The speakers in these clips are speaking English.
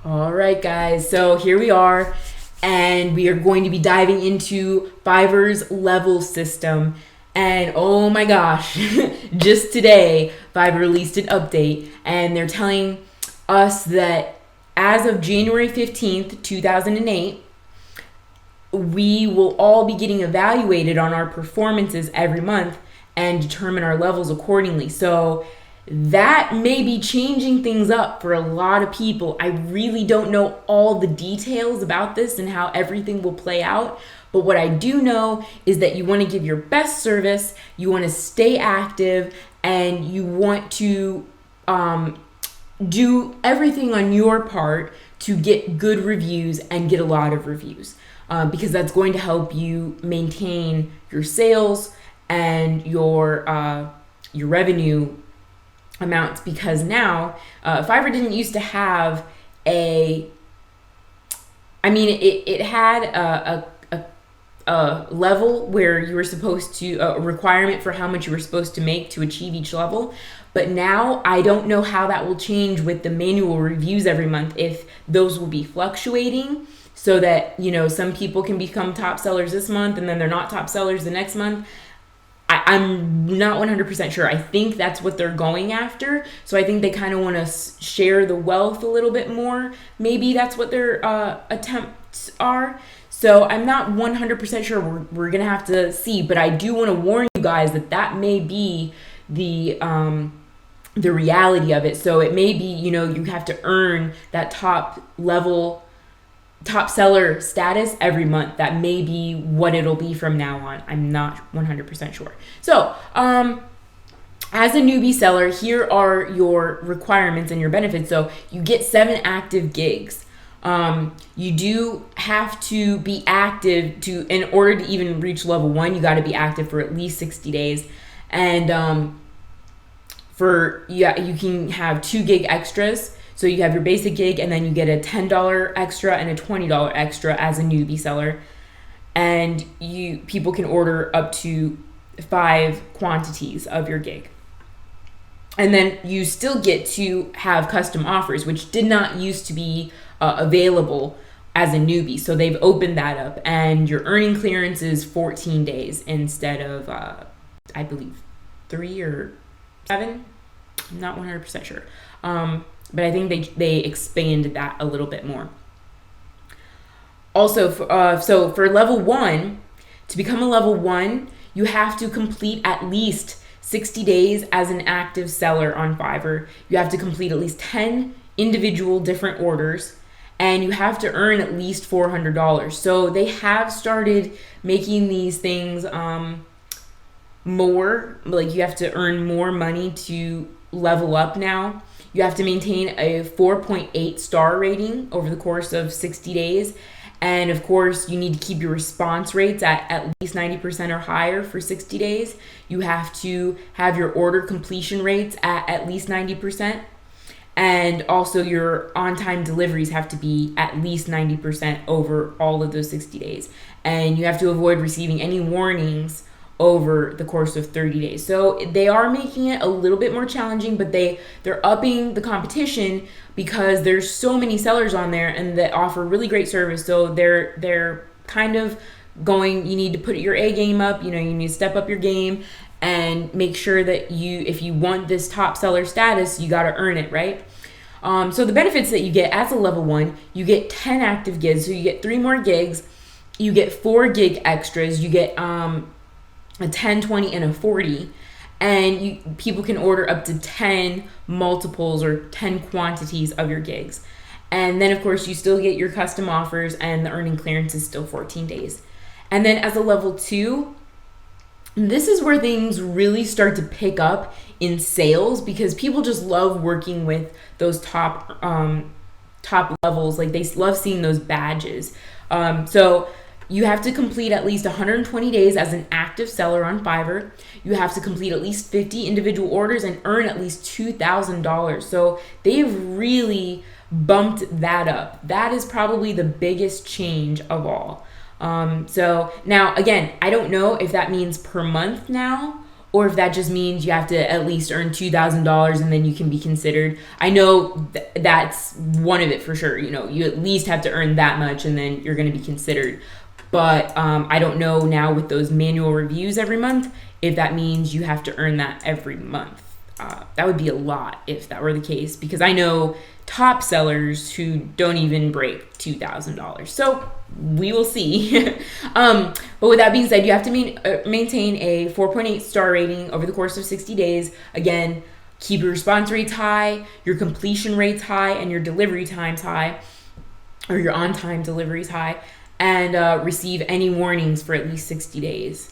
All right, guys. So here we are, and we are going to be diving into Fiverr's level system. And oh my gosh, just today, Fiverr released an update, and they're telling us that as of January 15th, 2008, we will all be getting evaluated on our performances every month and determine our levels accordingly. So that may be changing things up for a lot of people. I really don't know all the details about this and how everything will play out. But what I do know is that you want to give your best service, you want to stay active, and you want to do everything on your part to get good reviews and get a lot of reviews. Because that's going to help you maintain your sales and your revenue amounts. Because now Fiverr didn't used to have it had a level where you were supposed to a requirement for how much you were supposed to make to achieve each level. But now I don't know how that will change with the manual reviews every month, if those will be fluctuating so that, some people can become top sellers this month and then they're not top sellers the next month. I'm not 100% sure. I think that's what they're going after. So I think they kind of want to share the wealth a little bit more. Maybe that's what their attempts are. So I'm not 100% sure. We're going to have to see. But I do want to warn you guys that may be the reality of it. So it may be, you have to earn that top seller status every month. That may be what it'll be from now on. I'm not 100% sure. So, as a newbie seller, here are your requirements and your benefits. So you get 7 active gigs. You do have to be active in order to even reach level 1, you got to be active for at least 60 days. And, you can have 2 gig extras. So you have your basic gig, and then you get a $10 extra and a $20 extra as a newbie seller. And people can order up to 5 quantities of your gig. And then you still get to have custom offers, which did not used to be available as a newbie. So they've opened that up, and your earning clearance is 14 days instead of, I believe, 3 or 7. I'm not 100% sure. But I think they expanded that a little bit more. Also, so for level 1, to become a level 1, you have to complete at least 60 days as an active seller on Fiverr. You have to complete at least 10 individual different orders, and you have to earn at least $400. So they have started making these things more, like you have to earn more money to level up now. You have to maintain a 4.8 star rating over the course of 60 days. And of course, you need to keep your response rates at least 90% or higher for 60 days. You have to have your order completion rates at least 90%. And also your on-time deliveries have to be at least 90% over all of those 60 days. And you have to avoid receiving any warnings over the course of 30 days. So they are making it a little bit more challenging, but they're upping the competition because there's so many sellers on there and that offer really great service. So they're kind of going, you need to put your A game up, you need to step up your game and make sure that if you want this top seller status, you got to earn it, right? So the benefits that you get as a level 1, you get 10 active gigs. So you get 3 more gigs, you get 4 gig extras, you get a 10, 20, and a 40, and people can order up to 10 multiples or 10 quantities of your gigs. And then of course you still get your custom offers, and the earning clearance is still 14 days. And then as a level 2, this is where things really start to pick up in sales, because people just love working with those top levels. Like, they love seeing those badges. So you have to complete at least 120 days as an active seller on Fiverr. You have to complete at least 50 individual orders and earn at least $2,000. So they've really bumped that up. That is probably the biggest change of all. So now, again, I don't know if that means per month now or if that just means you have to at least earn $2,000 and then you can be considered. I know that's one of it for sure. You know, you at least have to earn that much and then you're going to be considered. But I don't know now with those manual reviews every month if that means you have to earn that every month. That would be a lot if that were the case, because I know top sellers who don't even break $2,000. So we will see. But with that being said, you have to maintain a 4.8 star rating over the course of 60 days. Again, keep your response rates high, your completion rates high, and your delivery times high, or your on-time deliveries high, and receive any warnings for at least 60 days.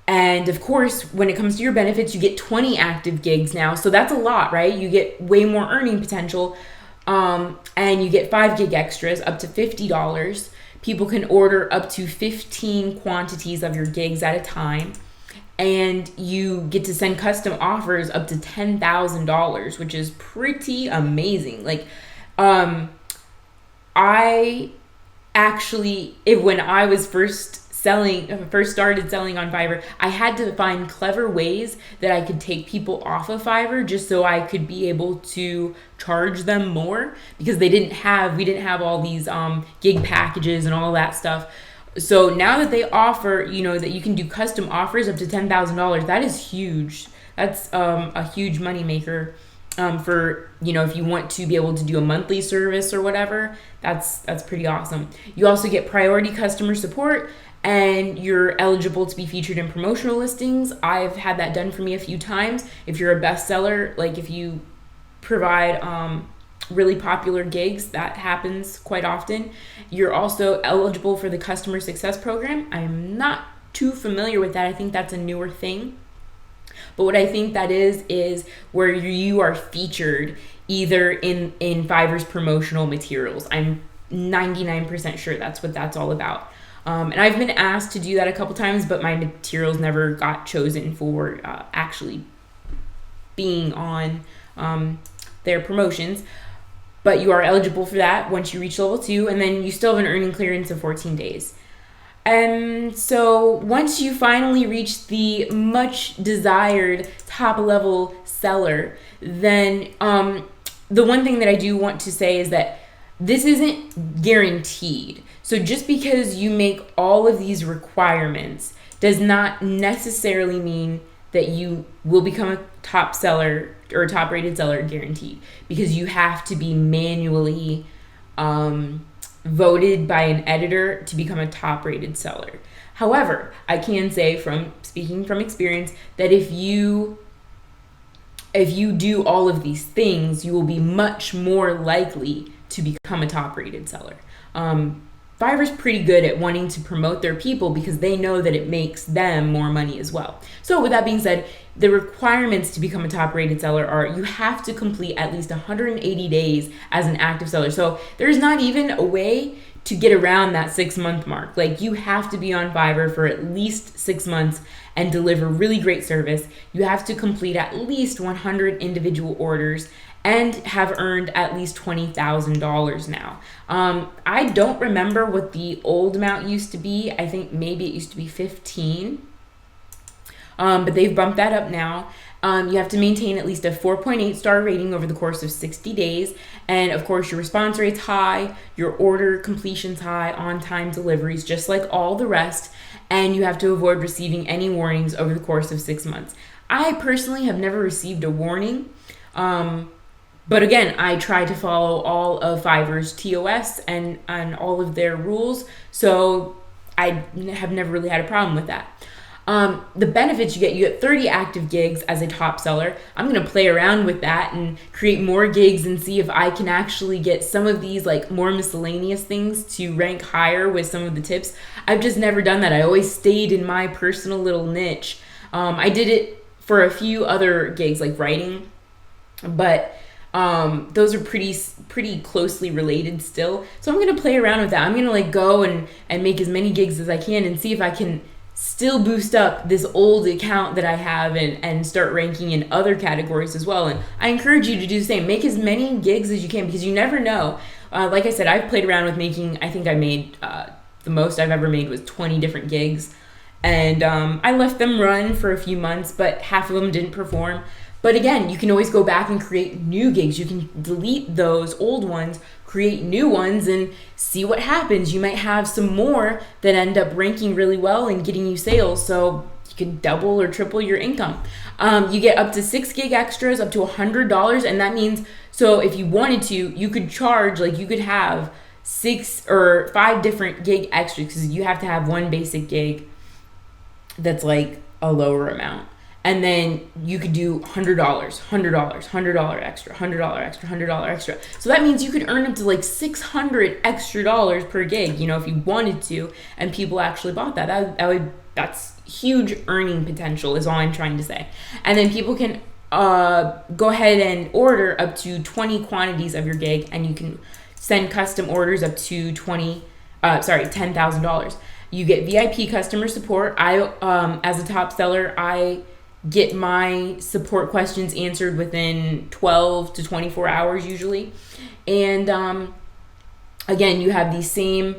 And of course, when it comes to your benefits, you get 20 active gigs now. So that's a lot, right? You get way more earning potential. And you get 5 gig extras up to $50. People can order up to 15 quantities of your gigs at a time. And you get to send custom offers up to $10,000, which is pretty amazing. Like, I actually, when I was first started selling on Fiverr, I had to find clever ways that I could take people off of Fiverr just so I could be able to charge them more, because we didn't have all these gig packages and all that stuff. So now that they offer, that you can do custom offers up to $10,000, that is huge. That's a huge moneymaker. For, if you want to be able to do a monthly service or whatever, that's pretty awesome. You also get priority customer support, and you're eligible to be featured in promotional listings. I've had that done for me a few times. If you're a bestseller, like if you provide really popular gigs, that happens quite often. You're also eligible for the customer success program. I'm not too familiar with that. I think that's a newer thing. But what I think that is where you are featured either in Fiverr's promotional materials. I'm 99% sure that's what that's all about. And I've been asked to do that a couple times, but my materials never got chosen for actually being on their promotions. But you are eligible for that once you reach level 2, and then you still have an earning clearance of 14 days. And so once you finally reach the much desired top level seller, then the one thing that I do want to say is that this isn't guaranteed. So just because you make all of these requirements does not necessarily mean that you will become a top seller or a top rated seller guaranteed, because you have to be manually voted by an editor to become a top rated seller. However, I can say from speaking from experience that if you do all of these things, you will be much more likely to become a top rated seller. Fiverr's pretty good at wanting to promote their people because they know that it makes them more money as well. So with that being said, the requirements to become a top rated seller are you have to complete at least 180 days as an active seller. So there's not even a way to get around that 6-month mark. Like, you have to be on Fiverr for at least 6 months and deliver really great service. You have to complete at least 100 individual orders and have earned at least $20,000 now. I don't remember what the old amount used to be. I think maybe it used to be 15. But they've bumped that up now. You have to maintain at least a 4.8 star rating over the course of 60 days. And of course, your response rate's high, your order completion's high, on-time deliveries, just like all the rest. And you have to avoid receiving any warnings over the course of 6 months. I personally have never received a warning. But again, I try to follow all of Fiverr's TOS and all of their rules. So I have never really had a problem with that. The benefits you get 30 active gigs as a top seller. I'm going to play around with that and create more gigs and see if I can actually get some of these like more miscellaneous things to rank higher with some of the tips. I've just never done that. I always stayed in my personal little niche. I did it for a few other gigs like writing, but those are pretty closely related still. So I'm going to play around with that. I'm going to like go and make as many gigs as I can and see if I can still boost up this old account that I have and start ranking in other categories as well. And I encourage you to do the same. Make as many gigs as you can, because you never know. Like I said, I've played around with making, I think I made, the most I've ever made was 20 different gigs. And I left them run for a few months, but half of them didn't perform. But again, you can always go back and create new gigs. You can delete those old ones, create new ones, and see what happens. You might have some more that end up ranking really well and getting you sales. So you can double or triple your income. You get up to 6 gig extras, up to $100. And that means, so if you wanted to, you could charge, like you could have 6 or 5 different gig extras, because you have to have one basic gig that's like a lower amount. And then you could do $100, $100 extra, $100 extra, $100 extra. So that means you could earn up to like $600 extra dollars per gig, if you wanted to, and people actually bought that. That's huge earning potential is all I'm trying to say. And then people can go ahead and order up to 20 quantities of your gig, and you can send custom orders up to $10,000. You get VIP customer support. As a top seller, I get my support questions answered within 12 to 24 hours usually. And again, you have these same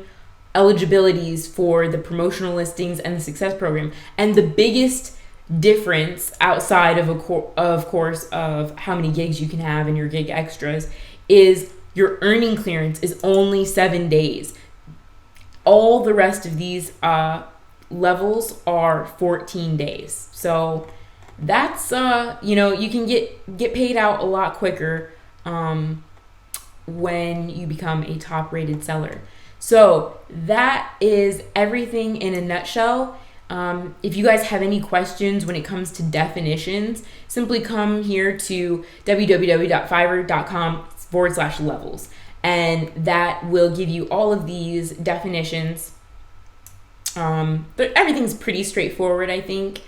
eligibilities for the promotional listings and the success program. And the biggest difference outside of course of how many gigs you can have in your gig extras is your earning clearance is only 7 days. All the rest of these levels are 14 days. So that's you can get paid out a lot quicker when you become a top rated seller. So that is everything in a nutshell. If you guys have any questions when it comes to definitions, simply come here to www.fiverr.com/levels. And that will give you all of these definitions. But everything's pretty straightforward, I think.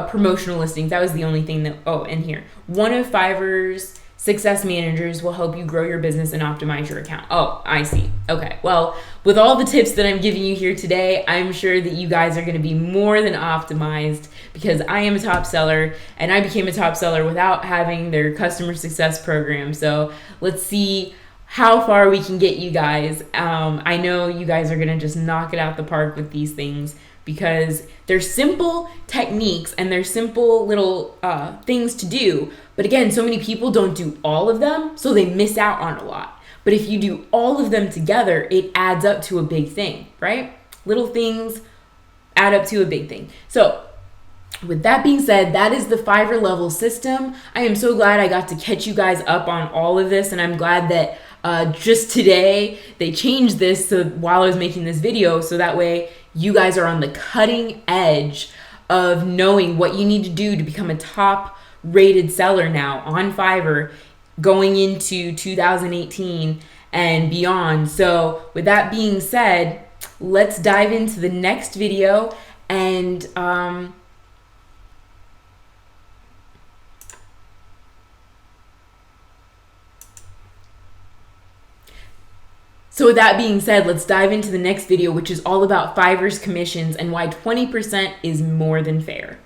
Promotional listings, that was the only thing and here. One of Fiverr's success managers will help you grow your business and optimize your account. Oh, I see. Okay. Well, with all the tips that I'm giving you here today, I'm sure that you guys are going to be more than optimized, because I am a top seller, and I became a top seller without having their customer success program. So let's see how far we can get you guys. I know you guys are going to just knock it out the park with these things, because they're simple techniques and they're simple little things to do. But again, so many people don't do all of them, so they miss out on a lot. But if you do all of them together, it adds up to a big thing, right? Little things add up to a big thing. So with that being said, that is the Fiverr level system. I am so glad I got to catch you guys up on all of this, and I'm glad that just today they changed this so while I was making this video, so that way you guys are on the cutting edge of knowing what you need to do to become a top rated seller now on Fiverr going into 2018 and beyond. So with that being said, let's dive into the next video. And so with that being said, let's dive into the next video, which is all about Fiverr's commissions and why 20% is more than fair.